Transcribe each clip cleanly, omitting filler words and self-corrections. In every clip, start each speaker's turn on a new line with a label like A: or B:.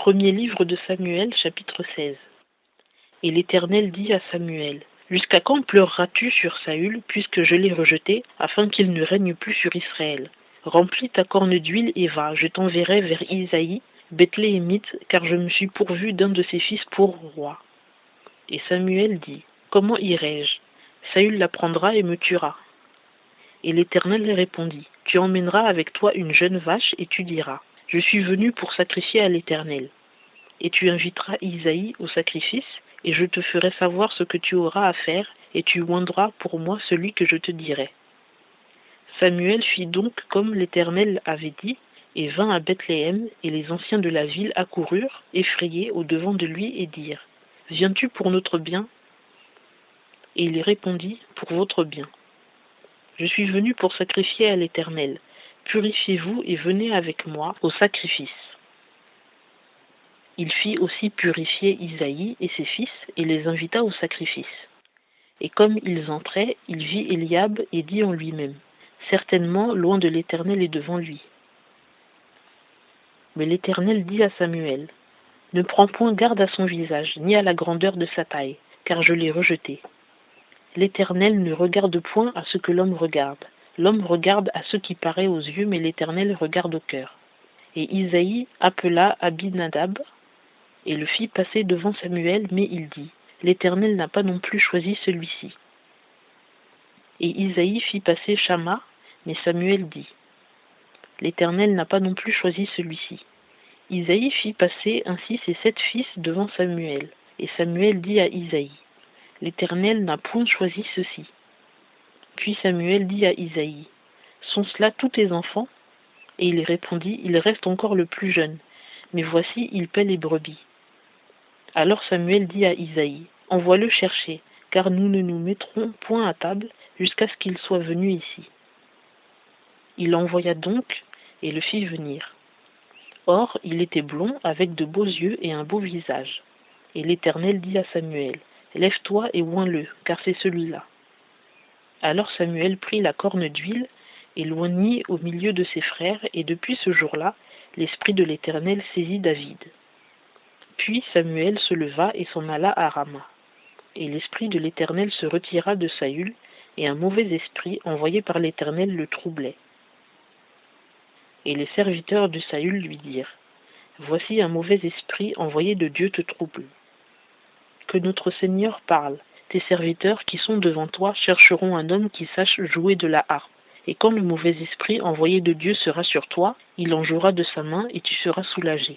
A: Premier livre de Samuel, chapitre 16. Et l'Éternel dit à Samuel, « Jusqu'à quand pleureras-tu sur Saül, puisque je l'ai rejeté, afin qu'il ne règne plus sur Israël? Remplis ta corne d'huile et va, je t'enverrai vers Isaïe, Bethléemite, car je me suis pourvu d'un de ses fils pour roi. » Et Samuel dit, « Comment irai-je? Saül l'apprendra et me tuera. » Et l'Éternel répondit, « Tu emmèneras avec toi une jeune vache et tu diras, « Je suis venu pour sacrifier à l'Éternel. » Et tu inviteras Isaïe au sacrifice, et je te ferai savoir ce que tu auras à faire, et tu oindras pour moi celui que je te dirai. Samuel fit donc comme l'Éternel avait dit, et vint à Bethléem, et les anciens de la ville accoururent, effrayés, au-devant de lui, et dirent, « Viens-tu pour notre bien? » Et il répondit, « Pour votre bien. Je suis venu pour sacrifier à l'Éternel. Purifiez-vous et venez avec moi au sacrifice. » Il fit aussi purifier Isaïe et ses fils, et les invita au sacrifice. Et comme ils entraient, il vit Eliab et dit en lui-même, « Certainement, loin de l'Éternel est devant lui. » Mais l'Éternel dit à Samuel, « Ne prends point garde à son visage, ni à la grandeur de sa taille, car je l'ai rejeté. L'Éternel ne regarde point à ce que l'homme regarde. L'homme regarde à ce qui paraît aux yeux, mais l'Éternel regarde au cœur. » Et Isaïe appela Abinadab, et le fit passer devant Samuel, mais il dit, « L'Éternel n'a pas non plus choisi celui-ci. » Et Isaïe fit passer Shama, mais Samuel dit, « L'Éternel n'a pas non plus choisi celui-ci. » Isaïe fit passer ainsi ses 7 fils devant Samuel, et Samuel dit à Isaïe, « L'Éternel n'a point choisi ceux-ci. » Puis Samuel dit à Isaïe, « Sont cela tous tes enfants? » Et il répondit, « Il reste encore le plus jeune, mais voici, il paît les brebis. » Alors Samuel dit à Isaïe, « Envoie-le chercher, car nous ne nous mettrons point à table jusqu'à ce qu'il soit venu ici. » Il l'envoya donc et le fit venir. Or, il était blond, avec de beaux yeux et un beau visage. Et l'Éternel dit à Samuel, « Lève-toi et oins-le, car c'est celui-là. » Alors Samuel prit la corne d'huile et l'oignit au milieu de ses frères, et depuis ce jour-là, l'Esprit de l'Éternel saisit David. Puis Samuel se leva et s'en alla à Rama. Et l'Esprit de l'Éternel se retira de Saül, et un mauvais esprit envoyé par l'Éternel le troublait. Et les serviteurs de Saül lui dirent, « Voici un mauvais esprit envoyé de Dieu te trouble. Que notre Seigneur parle. Tes serviteurs qui sont devant toi chercheront un homme qui sache jouer de la harpe. Et quand le mauvais esprit envoyé de Dieu sera sur toi, il en jouera de sa main et tu seras soulagé. »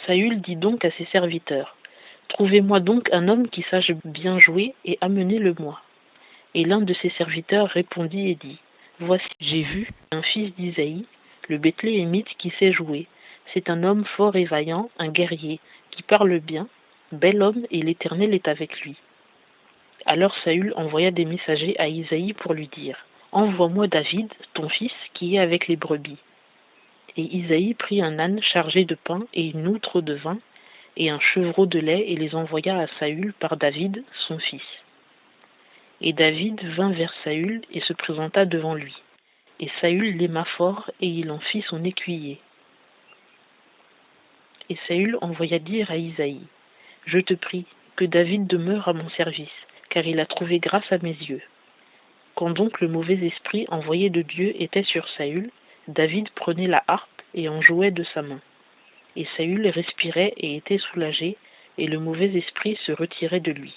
A: Saül dit donc à ses serviteurs, « Trouvez-moi donc un homme qui sache bien jouer et amenez-le-moi. » Et l'un de ses serviteurs répondit et dit, « Voici, j'ai vu un fils d'Isaïe, le Bethléemite qui sait jouer. C'est un homme fort et vaillant, un guerrier, qui parle bien, bel homme, et l'Éternel est avec lui. » Alors Saül envoya des messagers à Isaïe pour lui dire, « Envoie-moi David, ton fils, qui est avec les brebis. » Et Isaïe prit un âne chargé de pain et une outre de vin, et un chevreau de lait, et les envoya à Saül par David, son fils. Et David vint vers Saül et se présenta devant lui. Et Saül l'aima fort, et il en fit son écuyer. Et Saül envoya dire à Isaïe, « Je te prie, que David demeure à mon service, car il a trouvé grâce à mes yeux. » Quand donc le mauvais esprit envoyé de Dieu était sur Saül, David prenait la harpe et en jouait de sa main. Et Saül respirait et était soulagé, et le mauvais esprit se retirait de lui.